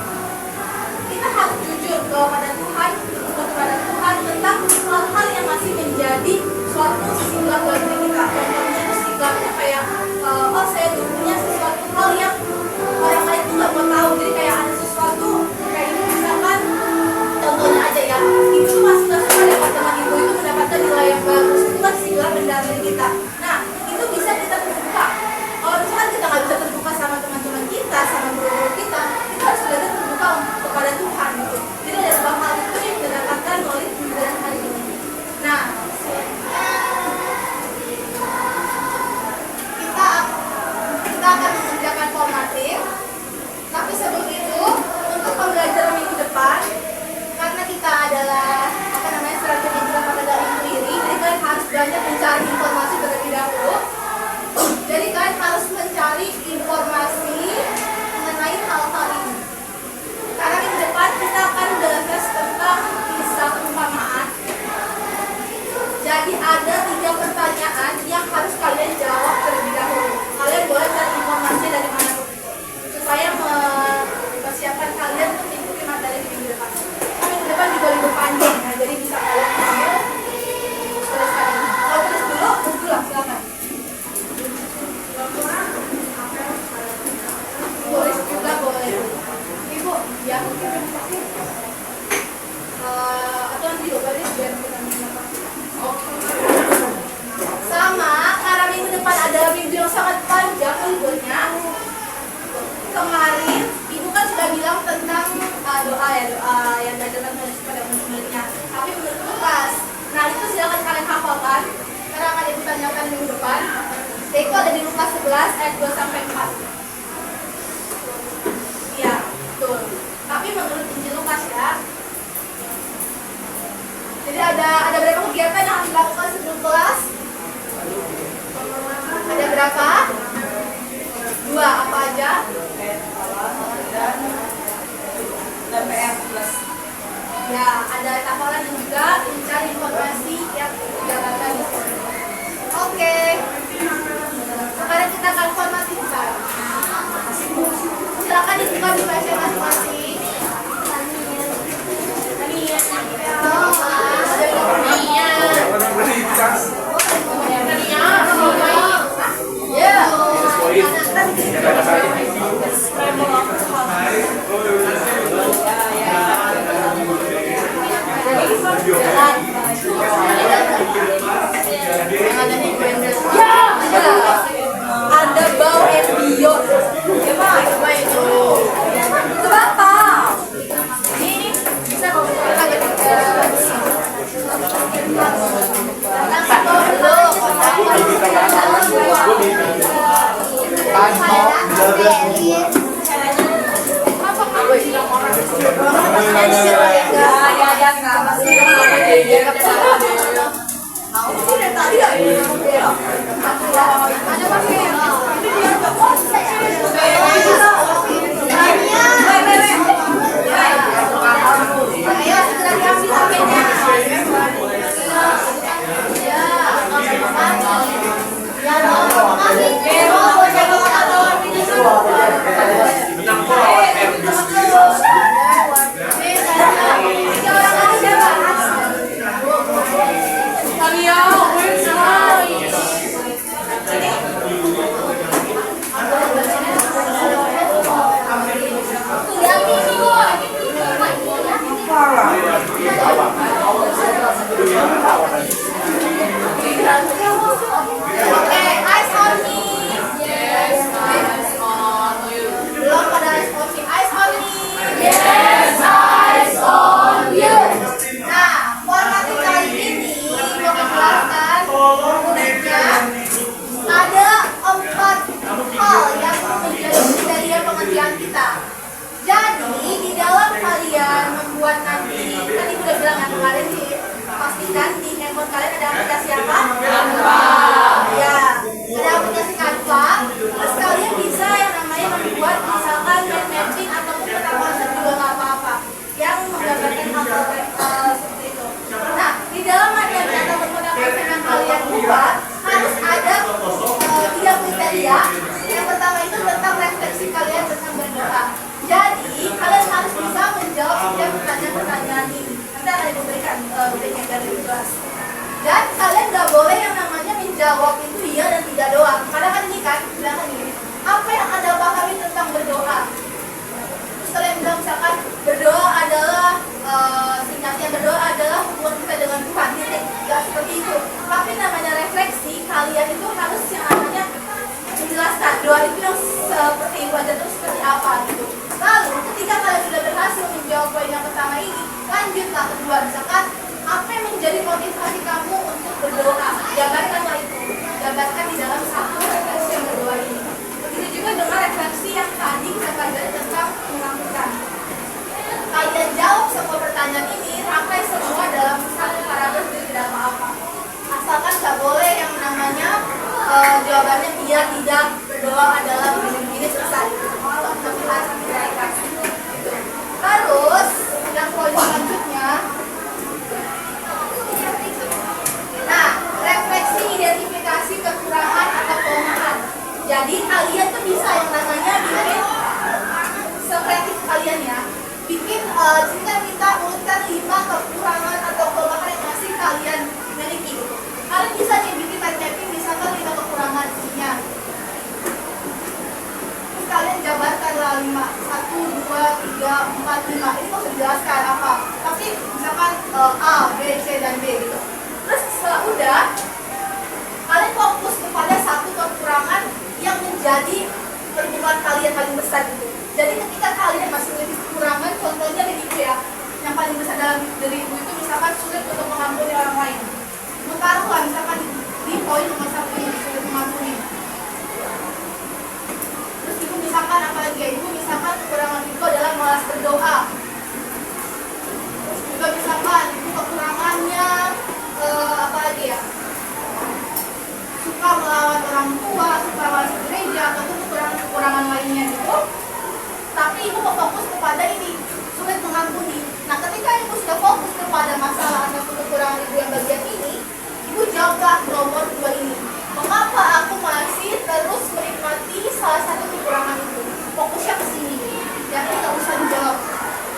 kita harus jujur kepada Tuhan tentang hal-hal yang masih menjadi suatu sikap dalam diri kita. Contohnya itu sikapnya kayak oh saya tuh punya sesuatu hal yang orang lain tuh nggak mau tahu. Jadi kayak ada sesuatu kayak ini misalkan contohnya aja ya, ibu tuh masih nggak suka dapat teman ibu itu mendapatkan nilai yang bagus. Itu kan sikap dalam diri kita. Nah itu bisa kita terbuka. Kalau misalkan kita nggak bisa terbuka sama teman-teman kita, sama guru kita harus belajar terbuka kepada Tuhan gitu. Jadi ada beberapa hal itu yang kita dapatkan melalui pembelajaran hari ini. Nah, kita akan mengerjakan formatif. Tapi sebelum itu, untuk pembelajaran minggu depan, karena kita adalah strategi pada dari inquiry, jadi kalian harus belajar mencari informasi terlebih dahulu. Jadi kalian harus mencari informasi mengenai hal-hal ini. Karena minggu depan kita akan belajar tentang kisah perumpamaan. Jadi ada 3 pertanyaan yang harus kalian jawab terlebih dahulu. Kalian boleh cari informasi dari mana supaya mempersiapkan kalian untuk mengikuti materi di minggu depan. Nah, minggu depan juga libur panjang, nah, jadi bisa kalian ambil tuliskan ini. Kalau tulis dulu, lah silakan. Tulis juga boleh. Ibu, ya. Atau nanti dulu biar kita sama, karena minggu depan ada minggu yang sangat panjang liburnya. Kemarin ibu kan sudah bilang tentang doa yang dalam pada murid-muridnya. Tapi menurut Lukas, nah itu silakan kalian hafalkan karena akan ditanyakan minggu depan. Itu ada di Lukas 11 ayat 2 sampai 4. Iya, betul. Tapi menurut Injil Lukas ya. Jadi ada berapa kegiatan yang harus dilakukan sebelum kelas? Ada berapa? 2, apa aja? Dan PR plus. Ya, ada hafalan dan juga mencari informasi yang dijalankan di sini. Oke. Sekarang kita akan formatifkan. Silakan dibuka di PC masing-masing. Ya. Dan kalian gak boleh yang namanya menjawab itu iya dan tidak doang. Karena kan ini kan, bilang kan gini, apa yang Anda pahami tentang berdoa? Terus kalian bilang misalkan berdoa adalah singkatnya berdoa adalah hubungan kita dengan Tuhan. Titik, gak seperti itu. Tapi namanya refleksi, kalian itu harus yang namanya menjelaskan doa itu yang seperti wajah itu seperti apa gitu. Lalu ketika kalian sudah berhasil menjawab poin yang pertama ini, lanjutlah kedua. Misalkan apa yang menjadi motivasi kamu untuk berdoa? Jabarkanlah itu. Jabarkan di dalam satu refleksi yang berdoa ini. Begitu juga dengan refleksi yang tadi kita pelajari tentang mengakukan. Kalian jawab semua pertanyaan ini, rangkai semua dalam satu paragraf itu tidak apa-apa. Asalkan gak boleh yang namanya jawabannya iya tidak, berdoa adalah begini selesai. Tapi harus diraikan. Terus yang poin selanjutnya, nah, refleksi identifikasi kekurangan atau kelemahan. Jadi kalian tuh bisa yang namanya bikin sekreatif kalian ya, bikin jika kita urutkan 5 kekurangan atau kelemahan yang masih kalian miliki. Kalian bisa nih bikin mind mapping, misalkan 5 kekurangannya. Terus kalian jabarkanlah 5, 1, 2, 3, 4, 5. Ini kok sudah dijelaskan apa. Tapi misalkan A, B, C, dan D gitu. Terus setelah udah, kalian fokus kepada satu kekurangan yang menjadi pergumulan kalian paling besar gitu. Jadi ketika kalian masih memiliki kekurangan, contohnya dari ibu ya, yang paling besar dalam diri ibu itu misalkan sulit untuk mengampuni orang lain. Taruhlah misalkan di poin nomor 1 ini, sulit mengampuni. Terus ibu misalkan apa lagi ya? Ibu misalkan kekurangan ibu adalah malas berdoa. Terus juga misalkan ibu kekurangannya apa lagi ya? Suka melawan orang tua, suka masuk gereja, ataupun kekurangan lainnya gitu. Tapi ibu fokus kepada ini, sulit mengampuni. Nah, ketika ibu sudah fokus kepada masalah atau kekurangan ibu yang bagian ini, ibu jawablah nomor 2 ini. Mengapa aku masih terus menikmati salah satu kekurangan itu? Fokusnya ke sini. Jadi nggak usah dijawab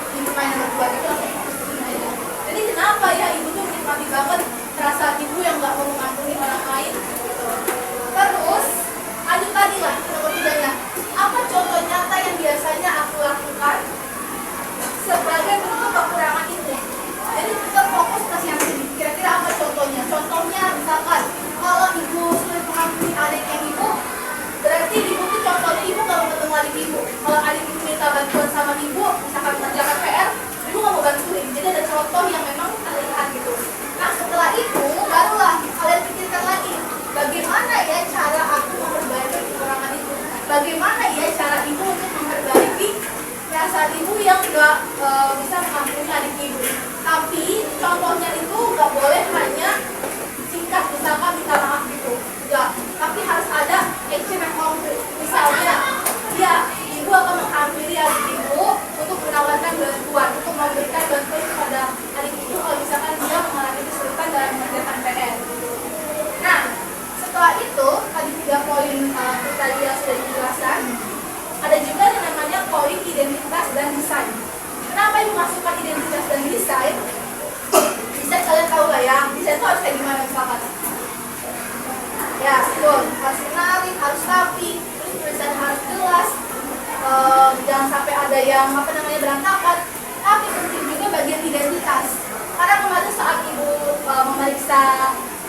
di pertanyaan nomor 2 itu, langsung fokus ke sini aja. Jadi kenapa ya ibu tuh menikmati banget perasaan ibu yang nggak mau mengampuni orang lain? Terus lanjut lagi lah nomor 3-nya. Apa contoh nyata yang biasanya aku lakukan sebagai bentuk kekurangan itu? Jadi kita fokus ke yang sini. Kira-kira apa contohnya? Contohnya misalkan kalau ibu sulit mengampuni adiknya ibu, berarti ibu itu contohnya ibu nggak mau ketemu adik ibu. Kalau adik ibu minta bantuan sama ibu, misalkan mengerjakan PR, ibu nggak mau bantuin. Jadi ada contoh yang memang terlihat gitu. Nah setelah itu barulah kalian pikirkan lagi, bagaimana ya cara aku memperbaiki kekurangan itu? Bagaimana ya cara ibu untuk memperbaiki perasaan ibu yang nggak bisa mengampuni adik ibu? Tapi contohnya itu nggak boleh hanya singkat, misalkan minta maaf gitu, enggak. Tapi harus ada action yang konkret. Misalnya, ya ibu akan menghampiri adik ibu untuk menawarkan bantuan, untuk memberikan bantuan kepada adik ibu kalau misalkan dia mengalami kesulitan dalam mengerjakan PR. Nah, setelah itu tadi 3 poin tadi yang sudah dijelaskan, ada juga yang namanya poin identitas dan desain. Kenapa ibu masukkan identitas dan desain? Desain kalian tahu lah ya, desain itu harus kayak gimana misalkan? Ya, betul, harus menarik, harus rapi, terus tulisan harus jelas, jangan sampai ada yang berantakan. Tapi penting juga bagian identitas. Karena kemarin saat ibu memeriksa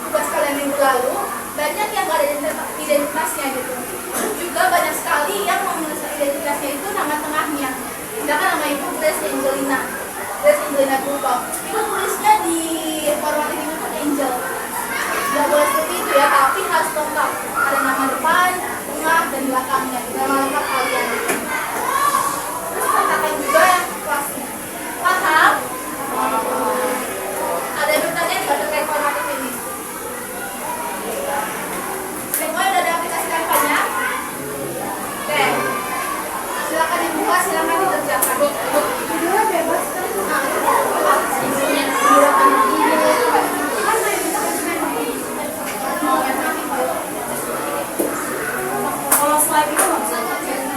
tugas kalian minggu lalu, banyak yang nggak ada identitasnya gitu. Terus juga banyak sekali yang menuliskan identitasnya itu nama tengahnya. Misalkan nama ibu Grace Angelina Kulpop. Ibu tulisnya di format ibu itu Angel. Nggak boleh seperti itu ya, tapi harus lengkap. Ada nama depan, tengah, dan belakangnya. Nama lengkap kalian. Terus katakan juga yang kelasnya. Paham? Ada yang bertanya nggak terkait format ini? Semuanya udah ada aplikasi Canva-nya? Oke. Silakan dibuka, silakan dikerjakan. Judulnya bebas kan? Kalau slide itu nggak bisa ini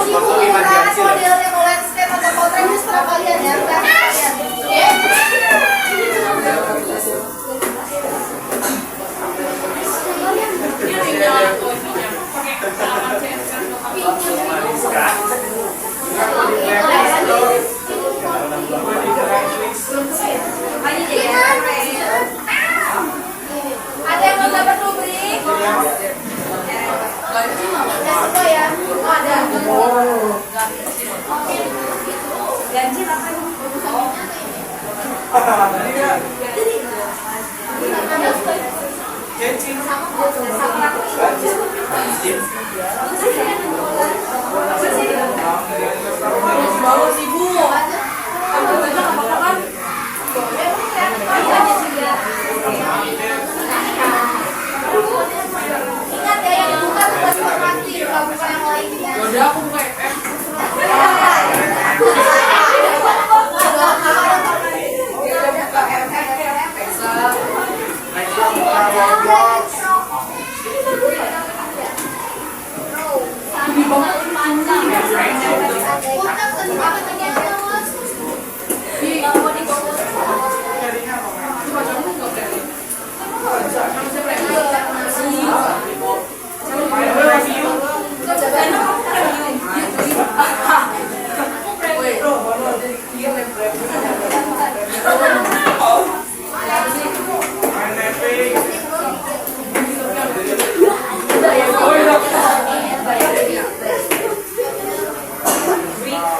Foto 5 jam sih. modelnya mau landscape atau portrait terserah kalian ya. Ada yang mau dapat rubrik? Semua ya? Oh, ada. Ganjil apa nih? Ingat ya, yang dibuka tempat informasi, bukan yang lainnya. Udah aku buka FM.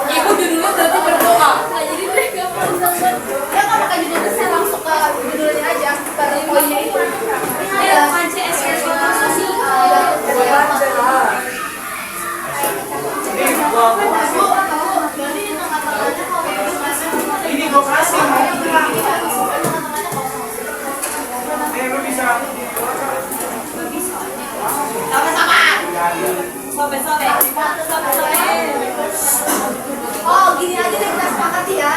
Ibu judulnya berarti berdoa. Jadi mereka ya kalau pakai judul besar langsung ke judulnya aja, pada poinnya itu. Ya, kunci SKS Ini gua kasih. Lu bisa. Sama-sama. Oh, gini aja deh kita sepakati ya.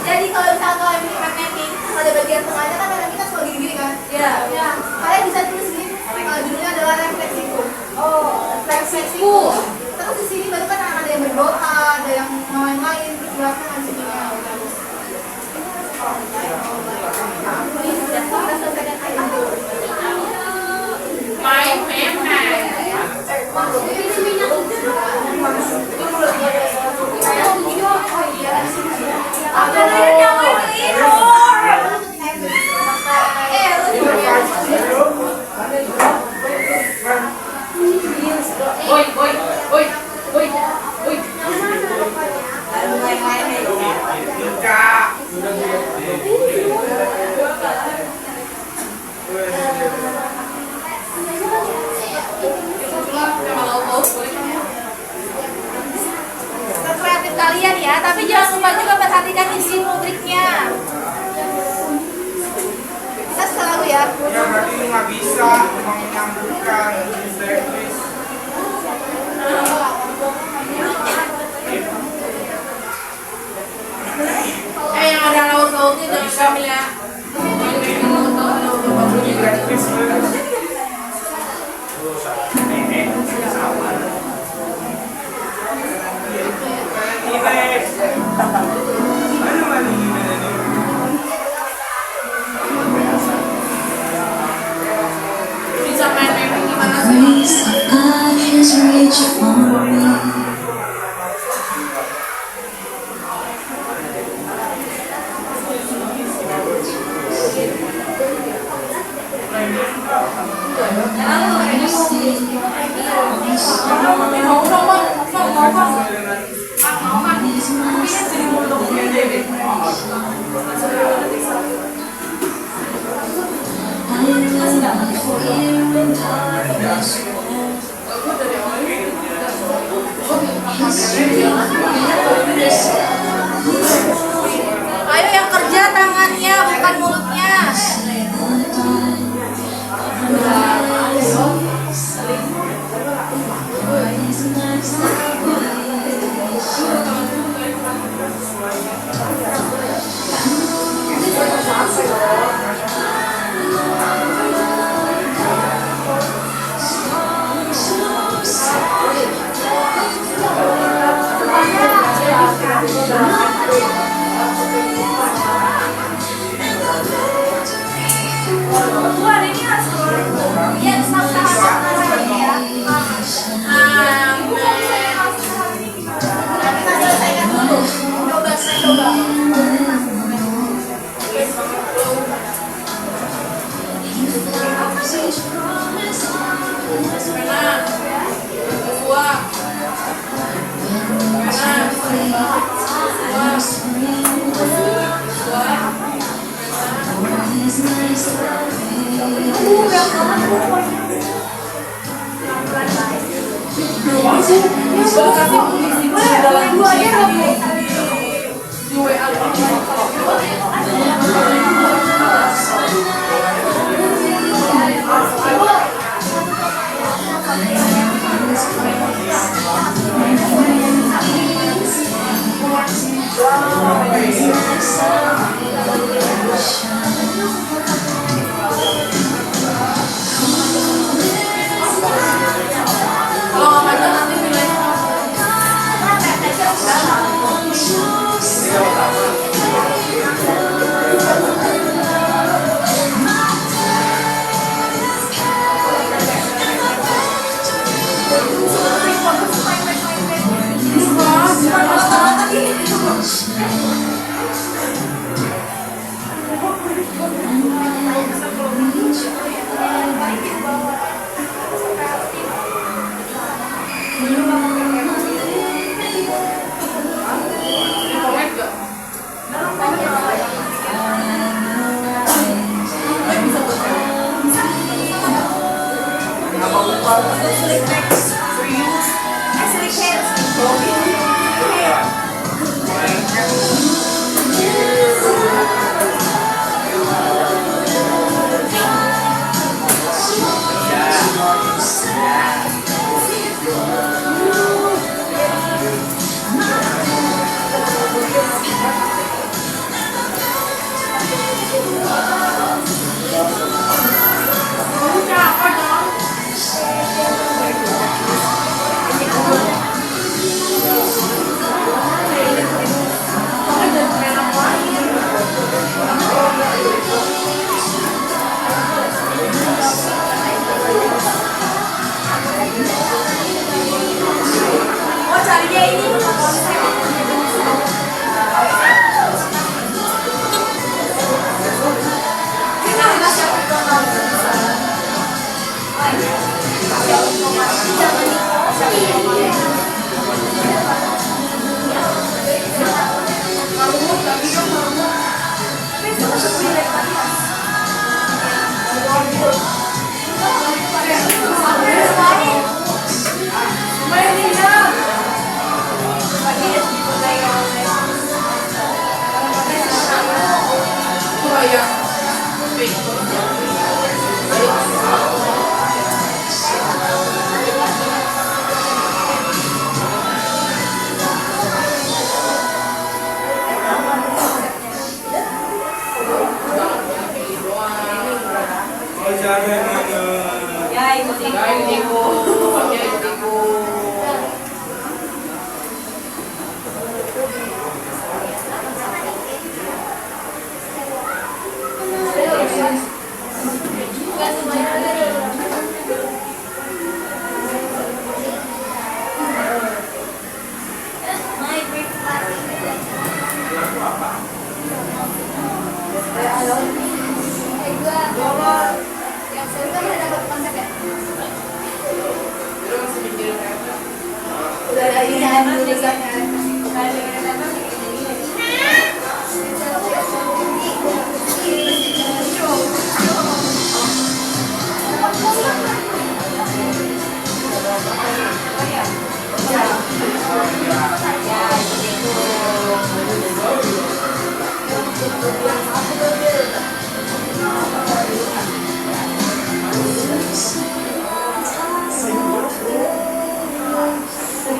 Jadi kalau misalnya kalian bikin mapping, pada bagian tengahnya kan memang kita selalu gini-gini kan? Iya. Ya. Kalian bisa tulis gini. Judulnya adalah refleksiku. Oh, refleksiku. Terus di sini baru kan ada yang berdoa, ada yang main-main, dijelaskan di sini. Ini sudah kita selesaikan aja. Main memang. Kreatif kalian ya, tapi jangan lupa juga perhatikan isi rubriknya. Kita selalu ya. Ya berarti lu nggak bisa menyambungkan checklist. Yang ada laut-lautnya jangan Bisa. ambil ya. Checklist lu. Sama. Aduh, mandi gimana nih? Bisa main memang gimana sih? Grace of God has reached for me. I will not fear when darkness falls. Buat ini harus ya sama-sama ya. Nanti kita selesaikan dulu. Coba.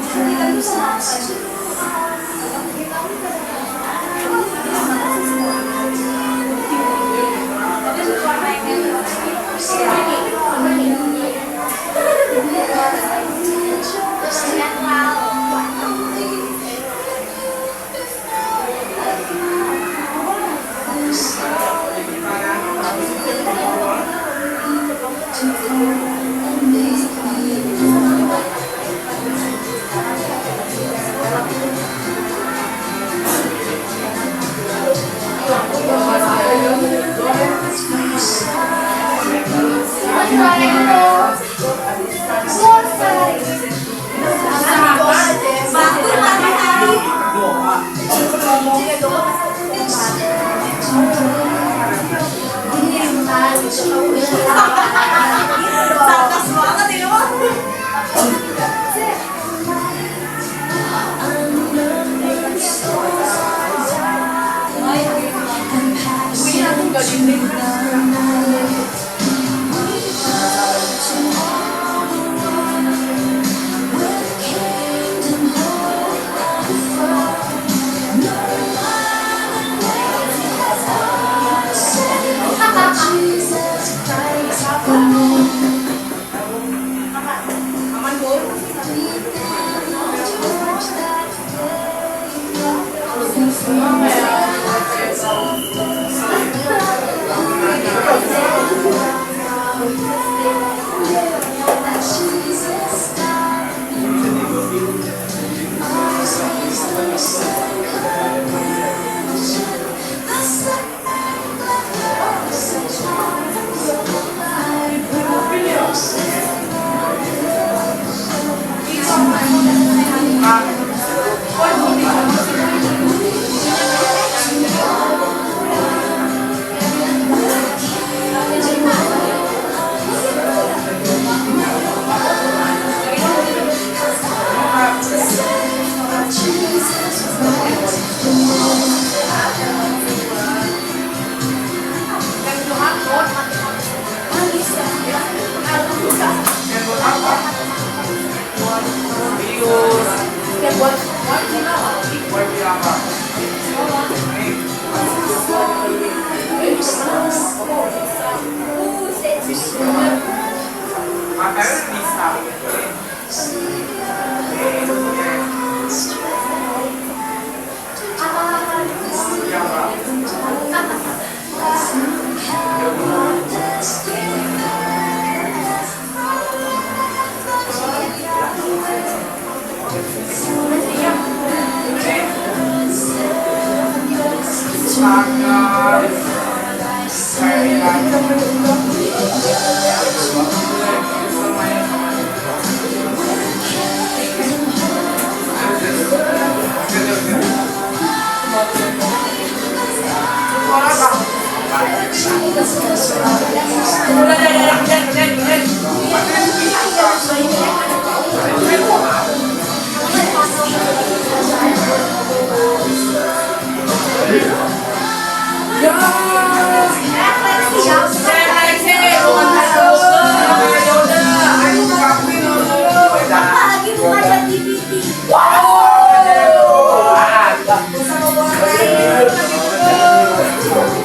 Kita bisa Makanya bisa.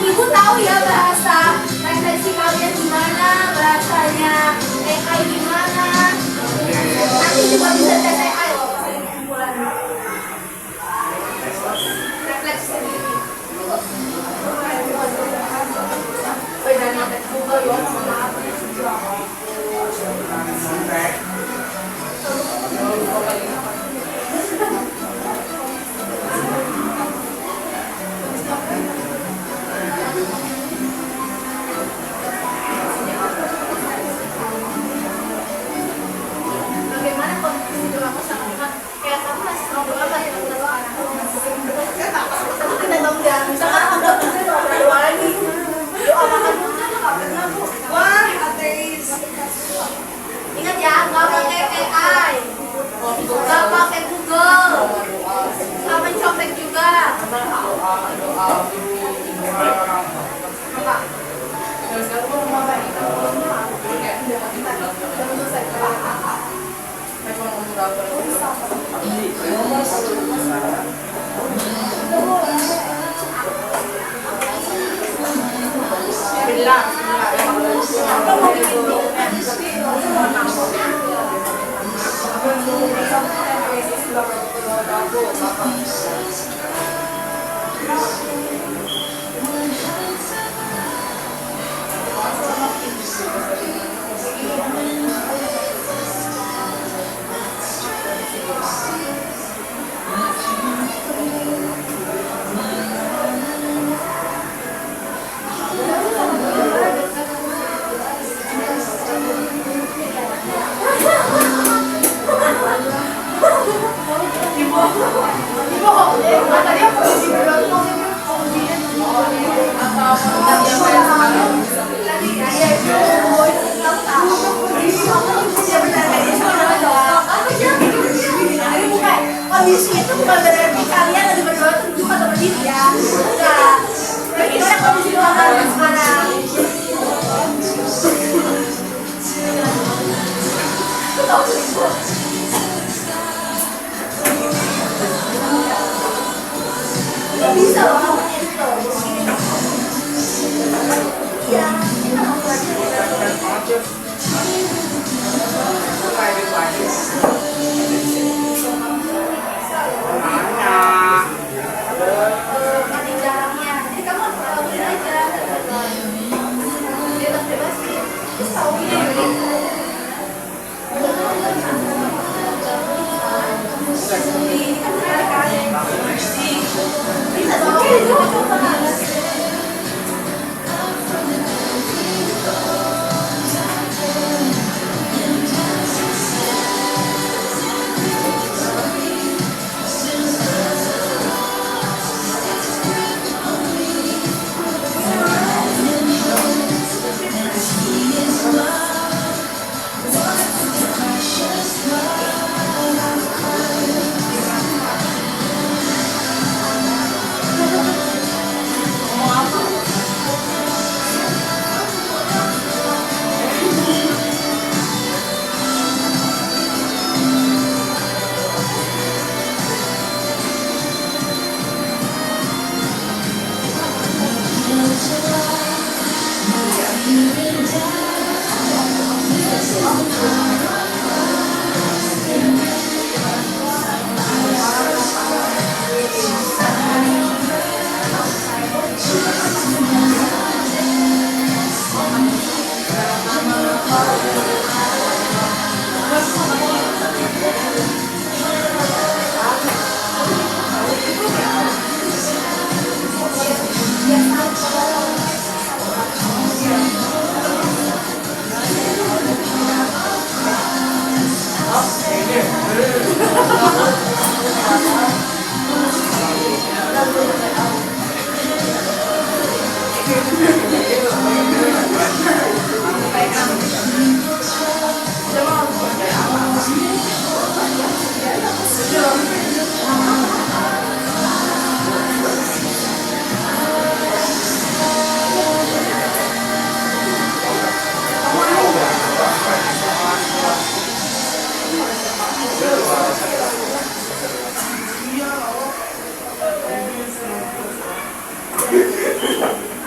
Ibu tahu ya bahasa refleksi kalian gimana, bahasanya AI gimana. Nanti juga bisa tes AI loh kumpulan refleksi sendiri. Bedanya tes Google ya sama apa? Bagaimana kondisi kamu sama Tuhan? Kayak kamu masih ngobrol apa ya dengan Tuhan? Kamu tidak tahu ya, misalkan kamu bisa berdoa lagi, doa makan Tuhan nggak pernah bu. Wah, ateis. Ingat ya, nggak pakai AI, nggak pakai Google, nggak mencopet juga. Apa? Kondisi itu bukan berarti kalian lagi berdoa duduk atau berdiri ya. Enggak. Bagaimana kondisi doa kalian sekarang? Gak bisa loh kamu itu. Iya. Lanjut. Lanjut lagi.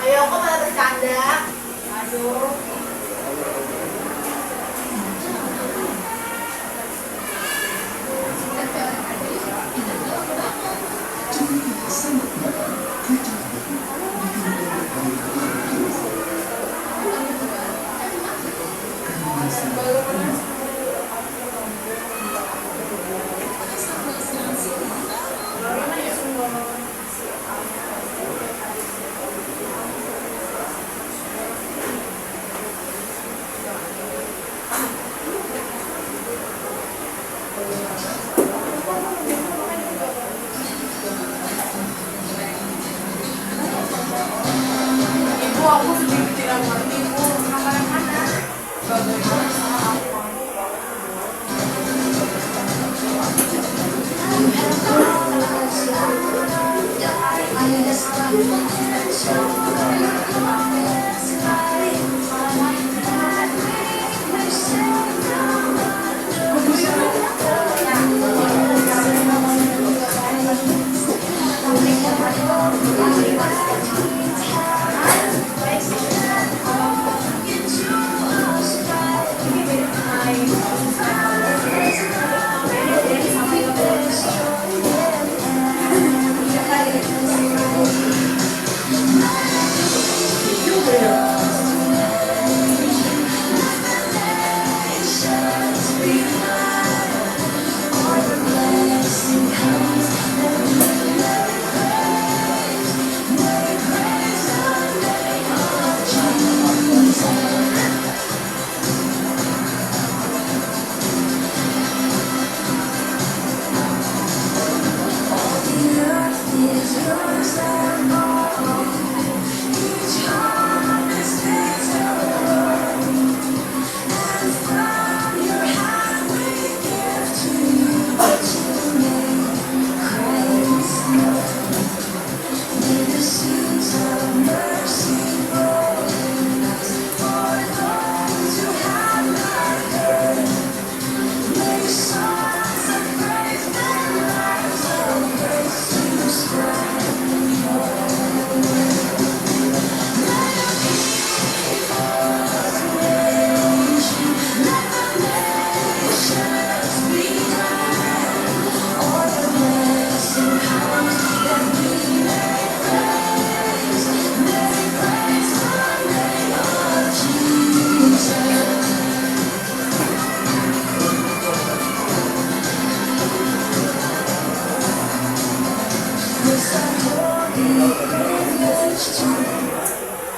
Ayo, kok malah bercanda? Aduh. Ibu, aku sedikit tidak mengerti, Bu. Makanan mana? Bagaimana sama apa?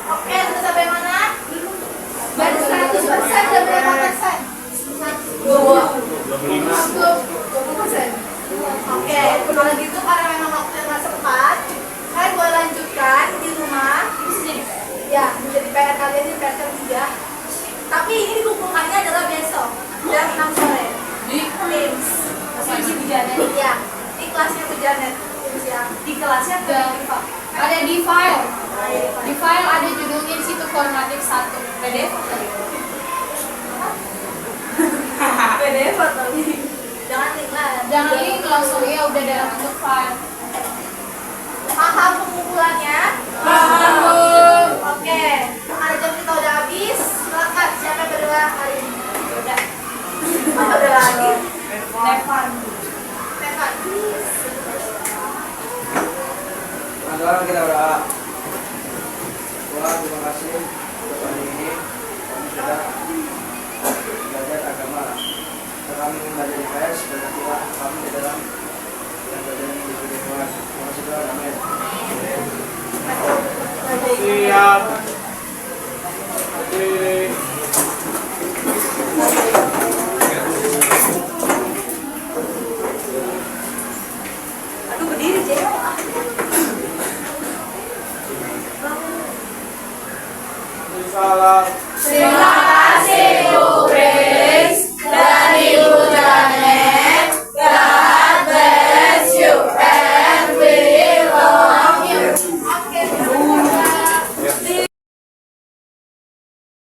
Oke, sudah sampai mana? Dari 100% dan berapa persen? 20%. Oke, kalau gitu karena memang waktunya nggak sempat, kalian boleh lanjutkan di rumah. Ya, menjadi PR kalian di PR ketiga. Tapi ini dikumpulkannya adalah besok jam 6 sore di Teams. Di Janet. Ya, di kelasnya Bu Janet. Di kelasnya Ada di file. Di file ada judulnya di situ formatik 1 PDF. PDF atau jangan link lah. Jangan link langsung ya udah dalam bentuk file. Paham pengumpulannya? Paham. Oke, karena jam kita udah habis, silakan siapa yang berdoa hari ini? Udah. Ada lagi? Levan. Tekan. Sekarang kita berdoa. Tuhan, terima kasih